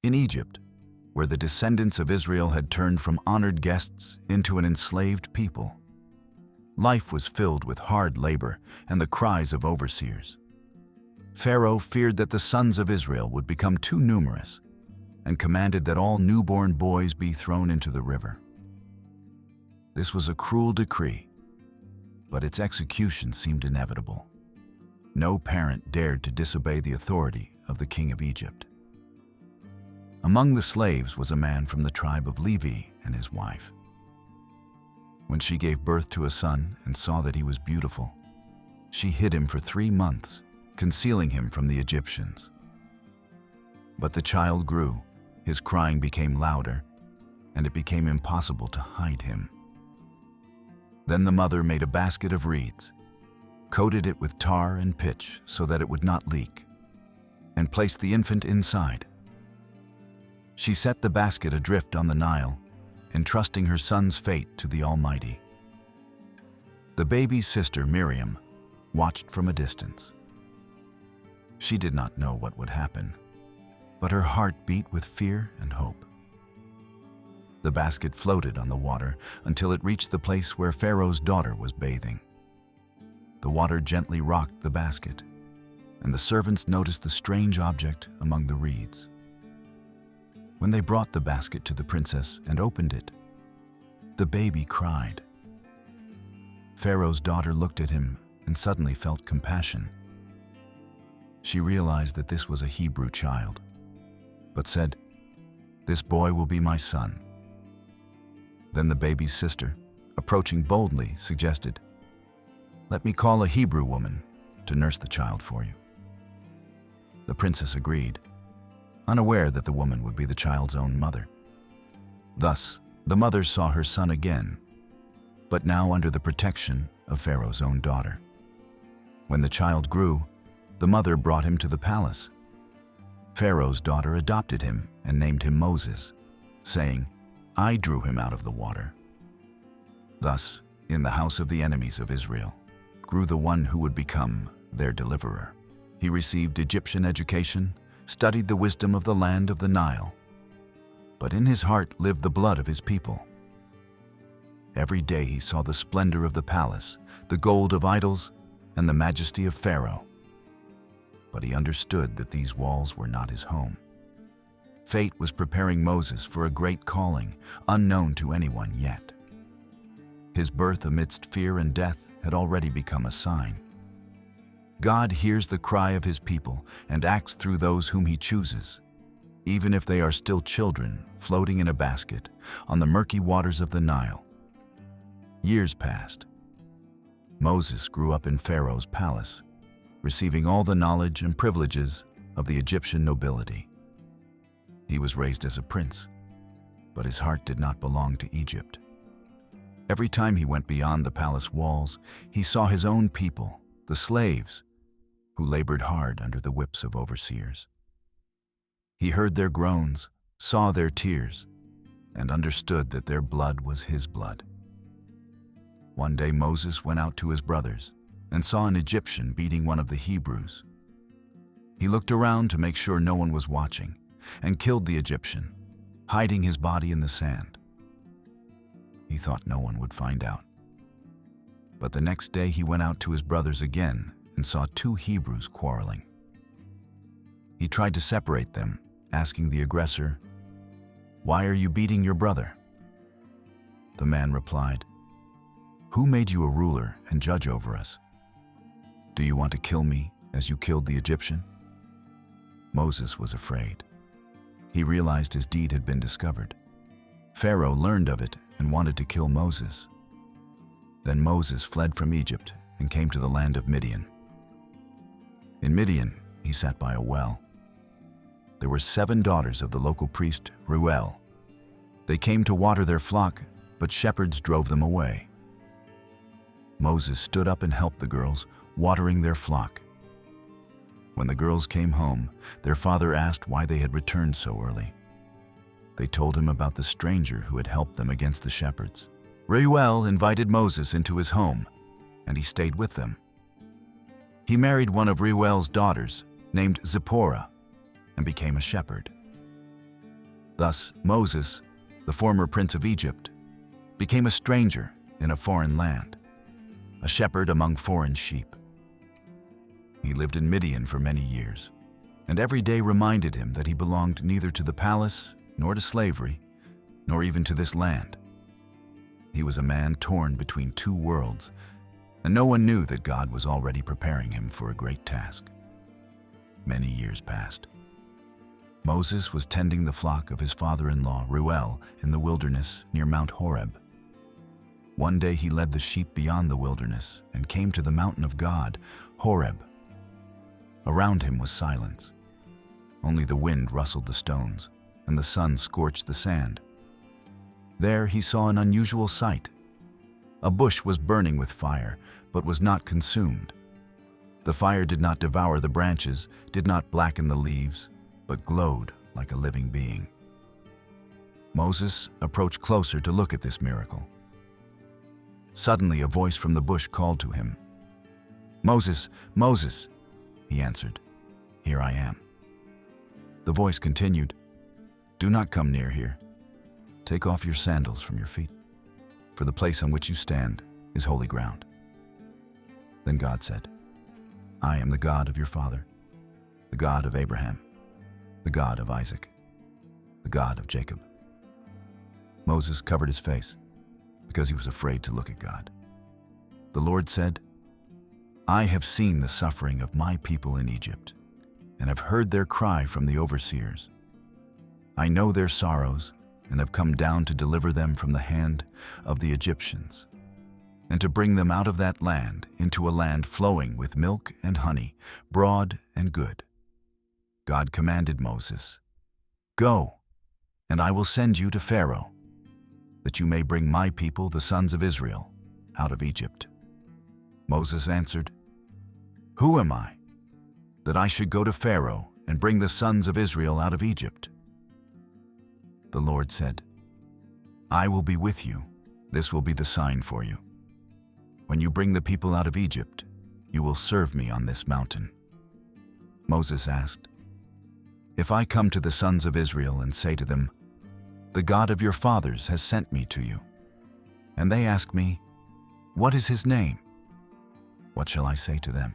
In Egypt, where the descendants of Israel had turned from honored guests into an enslaved people, life was filled with hard labor and the cries of overseers. Pharaoh feared that the sons of Israel would become too numerous and commanded that all newborn boys be thrown into the river. This was a cruel decree, but its execution seemed inevitable. No parent dared to disobey the authority of the king of Egypt. Among the slaves was a man from the tribe of Levi and his wife. When she gave birth to a son and saw that he was beautiful, she hid him for 3 months, concealing him from the Egyptians. But the child grew, his crying became louder, and it became impossible to hide him. Then the mother made a basket of reeds, coated it with tar and pitch so that it would not leak, and placed the infant inside. She set the basket adrift on the Nile, entrusting her son's fate to the Almighty. The baby's sister, Miriam, watched from a distance. She did not know what would happen, but her heart beat with fear and hope. The basket floated on the water until it reached the place where Pharaoh's daughter was bathing. The water gently rocked the basket, and the servants noticed the strange object among the reeds. When they brought the basket to the princess and opened it, the baby cried. Pharaoh's daughter looked at him and suddenly felt compassion. She realized that this was a Hebrew child, but said, "This boy will be my son." Then the baby's sister, approaching boldly, suggested, "Let me call a Hebrew woman to nurse the child for you." The princess agreed, unaware that the woman would be the child's own mother. Thus, the mother saw her son again, but now under the protection of Pharaoh's own daughter. When the child grew, the mother brought him to the palace. Pharaoh's daughter adopted him and named him Moses, saying, "I drew him out of the water." Thus, in the house of the enemies of Israel, grew the one who would become their deliverer. He received Egyptian education, studied the wisdom of the land of the Nile, but in his heart lived the blood of his people. Every day he saw the splendor of the palace, the gold of idols, and the majesty of Pharaoh. But he understood that these walls were not his home. Fate was preparing Moses for a great calling, unknown to anyone yet. His birth amidst fear and death had already become a sign. God hears the cry of his people and acts through those whom he chooses, even if they are still children floating in a basket on the murky waters of the Nile. Years passed. Moses grew up in Pharaoh's palace, receiving all the knowledge and privileges of the Egyptian nobility. He was raised as a prince, but his heart did not belong to Egypt. Every time he went beyond the palace walls, he saw his own people, the slaves, who labored hard under the whips of overseers. He heard their groans, saw their tears, and understood that their blood was his blood. One day Moses went out to his brothers and saw an Egyptian beating one of the Hebrews. He looked around to make sure no one was watching and killed the Egyptian, hiding his body in the sand. He thought no one would find out. But the next day he went out to his brothers again and saw 2 Hebrews quarreling. He tried to separate them, asking the aggressor, "Why are you beating your brother?" The man replied, "Who made you a ruler and judge over us? Do you want to kill me as you killed the Egyptian?" Moses was afraid. He realized his deed had been discovered. Pharaoh learned of it and wanted to kill Moses. Then Moses fled from Egypt and came to the land of Midian. In Midian, he sat by a well. There were 7 daughters of the local priest, Reuel. They came to water their flock, but shepherds drove them away. Moses stood up and helped the girls, watering their flock. When the girls came home, their father asked why they had returned so early. They told him about the stranger who had helped them against the shepherds. Reuel invited Moses into his home, and he stayed with them. He married one of Reuel's daughters, named Zipporah, and became a shepherd. Thus, Moses, the former prince of Egypt, became a stranger in a foreign land, a shepherd among foreign sheep. He lived in Midian for many years, and every day reminded him that he belonged neither to the palace, nor to slavery, nor even to this land. He was a man torn between two worlds, and no one knew that God was already preparing him for a great task. Many years passed. Moses was tending the flock of his father-in-law, Reuel, in the wilderness near Mount Horeb. One day he led the sheep beyond the wilderness and came to the mountain of God, Horeb. Around him was silence. Only the wind rustled the stones, and the sun scorched the sand. There he saw an unusual sight. A bush was burning with fire, but was not consumed. The fire did not devour the branches, did not blacken the leaves, but glowed like a living being. Moses approached closer to look at this miracle. Suddenly, a voice from the bush called to him. "Moses, Moses," he answered. "Here I am." The voice continued, "Do not come near here. Take off your sandals from your feet, for the place on which you stand is holy ground." Then God said, "I am the God of your father, the God of Abraham, the God of Isaac, the God of Jacob." Moses covered his face because he was afraid to look at God. The Lord said, "I have seen the suffering of my people in Egypt, and have heard their cry from the overseers. I know their sorrows, and have come down to deliver them from the hand of the Egyptians, and to bring them out of that land into a land flowing with milk and honey, broad and good." God commanded Moses, "Go, and I will send you to Pharaoh, that you may bring my people, the sons of Israel, out of Egypt." Moses answered, "Who am I, that I should go to Pharaoh and bring the sons of Israel out of Egypt?" The Lord said, "I will be with you. This will be the sign for you. When you bring the people out of Egypt, you will serve me on this mountain." Moses asked, "If I come to the sons of Israel and say to them, 'The God of your fathers has sent me to you,' and they ask me, 'What is his name?' what shall I say to them?"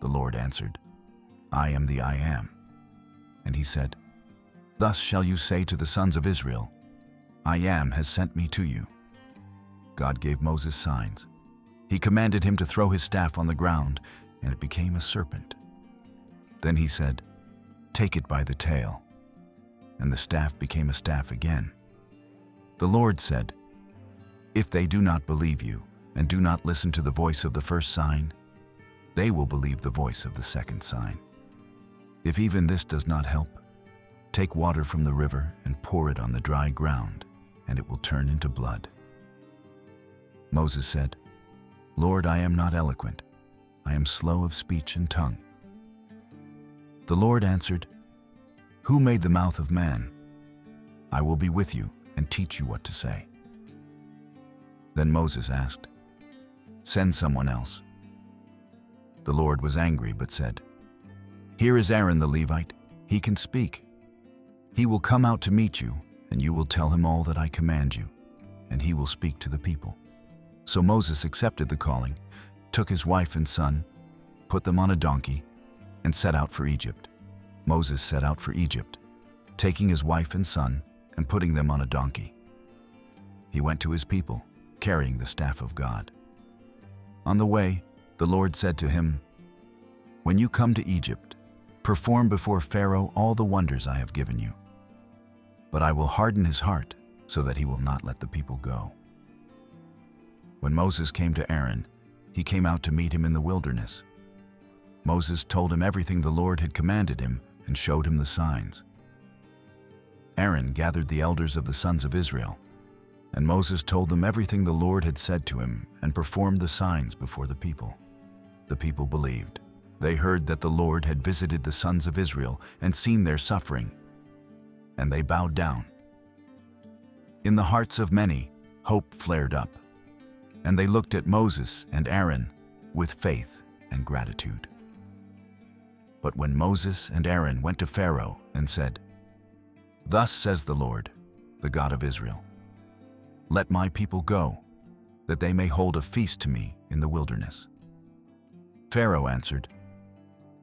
The Lord answered, "I am the I am." And he said, "Thus shall you say to the sons of Israel, 'I am has sent me to you.'" God gave Moses signs. He commanded him to throw his staff on the ground, and it became a serpent. Then he said, "Take it by the tail." And the staff became a staff again. The Lord said, "If they do not believe you, and do not listen to the voice of the first sign, they will believe the voice of the second sign. If even this does not help, take water from the river and pour it on the dry ground, and it will turn into blood." Moses said, "Lord, I am not eloquent. I am slow of speech and tongue." The Lord answered, "Who made the mouth of man? I will be with you and teach you what to say." Then Moses asked, "Send someone else." The Lord was angry but said, "Here is Aaron the Levite. He can speak. He will come out to meet you, and you will tell him all that I command you, and he will speak to the people." So Moses accepted the calling, took his wife and son, put them on a donkey, and set out for Egypt. Moses set out for Egypt, taking his wife and son and putting them on a donkey. He went to his people, carrying the staff of God. On the way, the Lord said to him, "When you come to Egypt, perform before Pharaoh all the wonders I have given you. But I will harden his heart so that he will not let the people go." When Moses came to Aaron, he came out to meet him in the wilderness. Moses told him everything the Lord had commanded him and showed him the signs. Aaron gathered the elders of the sons of Israel, and Moses told them everything the Lord had said to him and performed the signs before the people. The people believed. They heard that the Lord had visited the sons of Israel and seen their suffering, and they bowed down. In the hearts of many, hope flared up, and they looked at Moses and Aaron with faith and gratitude. But when Moses and Aaron went to Pharaoh and said, Thus says the Lord, the God of Israel, let my people go, that they may hold a feast to me in the wilderness. Pharaoh answered,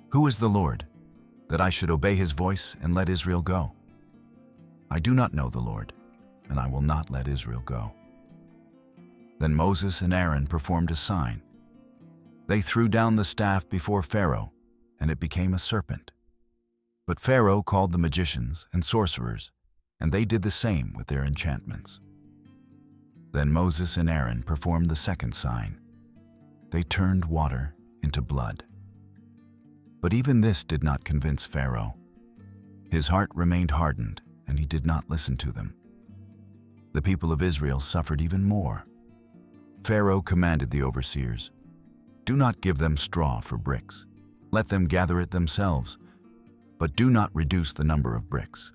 Who is the Lord, that I should obey his voice and let Israel go? I do not know the Lord, and I will not let Israel go. Then Moses and Aaron performed a sign. They threw down the staff before Pharaoh, and it became a serpent. But Pharaoh called the magicians and sorcerers, and they did the same with their enchantments. Then Moses and Aaron performed the second sign. They turned water into blood. But even this did not convince Pharaoh. His heart remained hardened, and he did not listen to them. The people of Israel suffered even more. Pharaoh commanded the overseers, Do not give them straw for bricks. Let them gather it themselves, but do not reduce the number of bricks.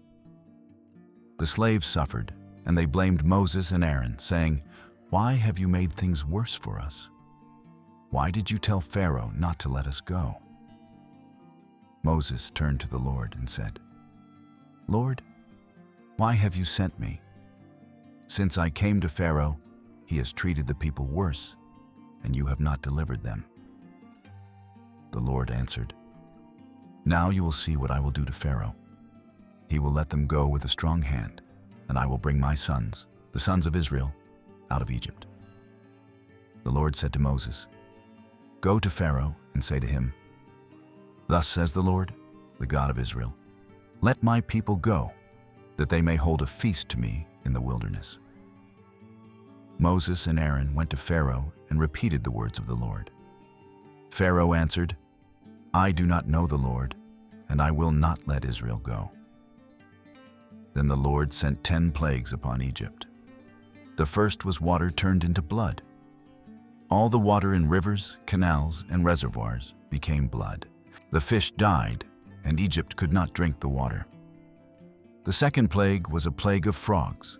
The slaves suffered, and they blamed Moses and Aaron, saying, Why have you made things worse for us? Why did you tell Pharaoh not to let us go? Moses turned to the Lord and said, Lord, why have you sent me? Since I came to Pharaoh, he has treated the people worse, and you have not delivered them. The Lord answered, Now you will see what I will do to Pharaoh. He will let them go with a strong hand, and I will bring my sons, the sons of Israel, out of Egypt. The Lord said to Moses, Go to Pharaoh and say to him, Thus says the Lord, the God of Israel, Let my people go, that they may hold a feast to me in the wilderness. Moses and Aaron went to Pharaoh and repeated the words of the Lord. Pharaoh answered, I do not know the Lord, and I will not let Israel go. Then the Lord sent 10 plagues upon Egypt. The first was water turned into blood. All the water in rivers, canals, and reservoirs became blood. The fish died, and Egypt could not drink the water. The second plague was a plague of frogs.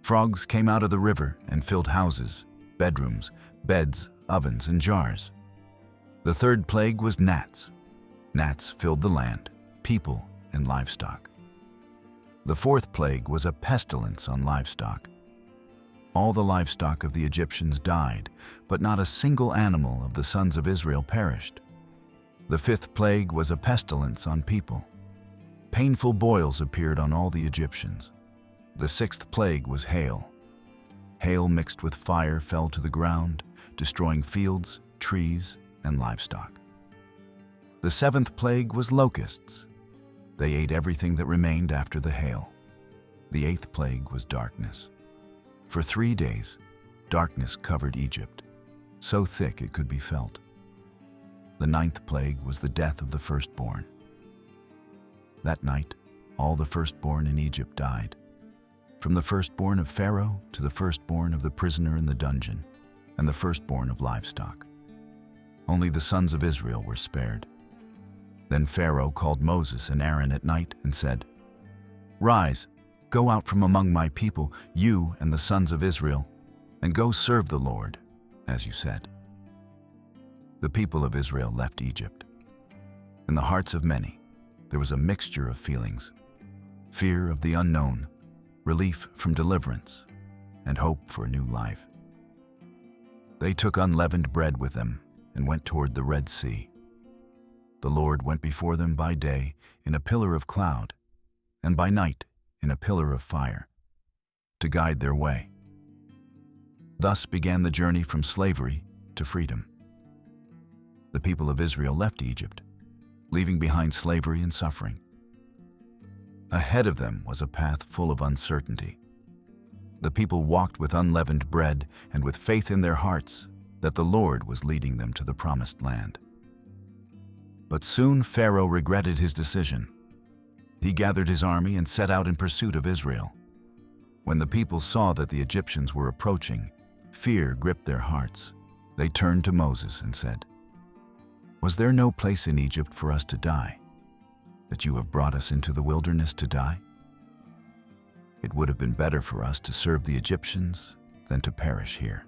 Frogs came out of the river and filled houses, bedrooms, beds, ovens, and jars. The third plague was gnats. Gnats filled the land, people, and livestock. The fourth plague was a pestilence on livestock. All the livestock of the Egyptians died, but not a single animal of the sons of Israel perished. The fifth plague was a pestilence on people. Painful boils appeared on all the Egyptians. The sixth plague was hail. Hail mixed with fire fell to the ground, destroying fields, trees, and livestock. The seventh plague was locusts. They ate everything that remained after the hail. The eighth plague was darkness. For 3 days, darkness covered Egypt, so thick it could be felt. The ninth plague was the death of the firstborn. That night, all the firstborn in Egypt died, from the firstborn of Pharaoh to the firstborn of the prisoner in the dungeon, and the firstborn of livestock. Only the sons of Israel were spared. Then Pharaoh called Moses and Aaron at night and said, Rise, go out from among my people, you and the sons of Israel, and go serve the Lord, as you said. The people of Israel left Egypt. In the hearts of many, there was a mixture of feelings: fear of the unknown, relief from deliverance, and hope for a new life. They took unleavened bread with them and went toward the Red Sea. The Lord went before them by day in a pillar of cloud, and by night in a pillar of fire, to guide their way. Thus began the journey from slavery to freedom. The people of Israel left Egypt, leaving behind slavery and suffering. Ahead of them was a path full of uncertainty. The people walked with unleavened bread and with faith in their hearts that the Lord was leading them to the promised land. But soon Pharaoh regretted his decision. He gathered his army and set out in pursuit of Israel. When the people saw that the Egyptians were approaching, fear gripped their hearts. They turned to Moses and said, Was there no place in Egypt for us to die, that you have brought us into the wilderness to die? It would have been better for us to serve the Egyptians than to perish here.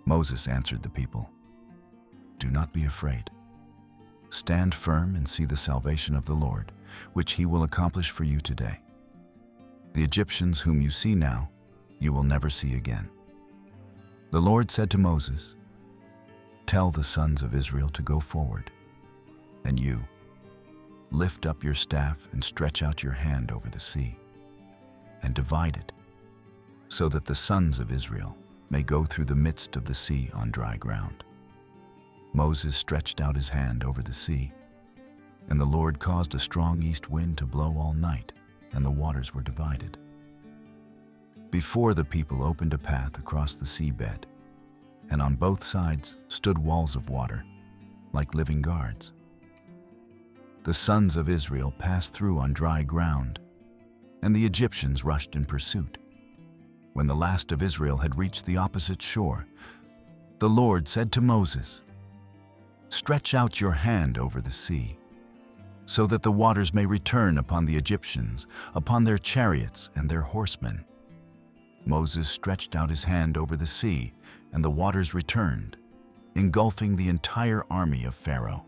Moses answered the people, Do not be afraid. Stand firm and see the salvation of the Lord, which he will accomplish for you today. The Egyptians whom you see now, you will never see again. The Lord said to Moses, "Tell the sons of Israel to go forward, and you, lift up your staff and stretch out your hand over the sea, and divide it, so that the sons of Israel may go through the midst of the sea on dry ground." Moses stretched out his hand over the sea, and the Lord caused a strong east wind to blow all night, and the waters were divided. Before the people opened a path across the seabed, and on both sides stood walls of water, like living guards. The sons of Israel passed through on dry ground, and the Egyptians rushed in pursuit. When the last of Israel had reached the opposite shore, the Lord said to Moses, "Stretch out your hand over the sea, so that the waters may return upon the Egyptians, upon their chariots and their horsemen." Moses stretched out his hand over the sea, and the waters returned, engulfing the entire army of Pharaoh.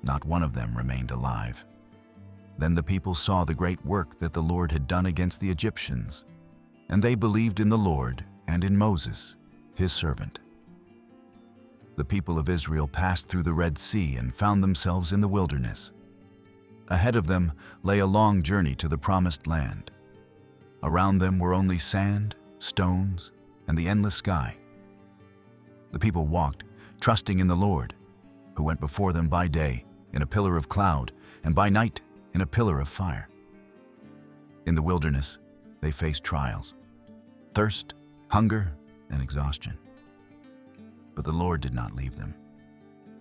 Not one of them remained alive. Then the people saw the great work that the Lord had done against the Egyptians, and they believed in the Lord and in Moses, his servant. The people of Israel passed through the Red Sea and found themselves in the wilderness. Ahead of them lay a long journey to the Promised Land. Around them were only sand, stones, and the endless sky. The people walked, trusting in the Lord, who went before them by day in a pillar of cloud, and by night in a pillar of fire. In the wilderness, they faced trials, thirst, hunger, and exhaustion. But the Lord did not leave them.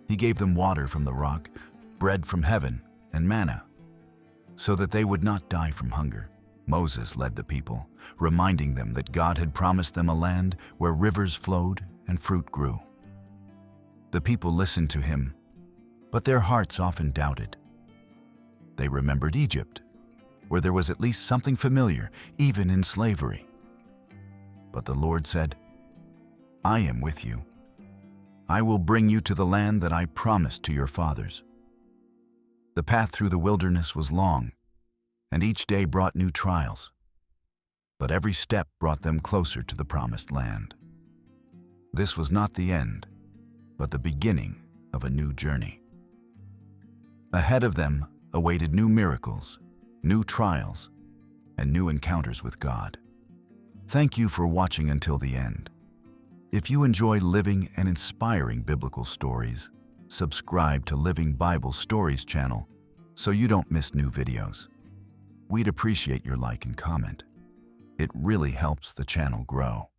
He gave them water from the rock, bread from heaven, and manna, so that they would not die from hunger. Moses led the people, reminding them that God had promised them a land where rivers flowed and fruit grew. The people listened to him, but their hearts often doubted. They remembered Egypt, where there was at least something familiar, even in slavery. But the Lord said, "I am with you. I will bring you to the land that I promised to your fathers." The path through the wilderness was long, and each day brought new trials. But every step brought them closer to the Promised Land. This was not the end, but the beginning of a new journey. Ahead of them awaited new miracles, new trials, and new encounters with God. Thank you for watching until the end. If you enjoy living and inspiring biblical stories, subscribe to Living Bible Stories channel so you don't miss new videos. We'd appreciate your like and comment. It really helps the channel grow.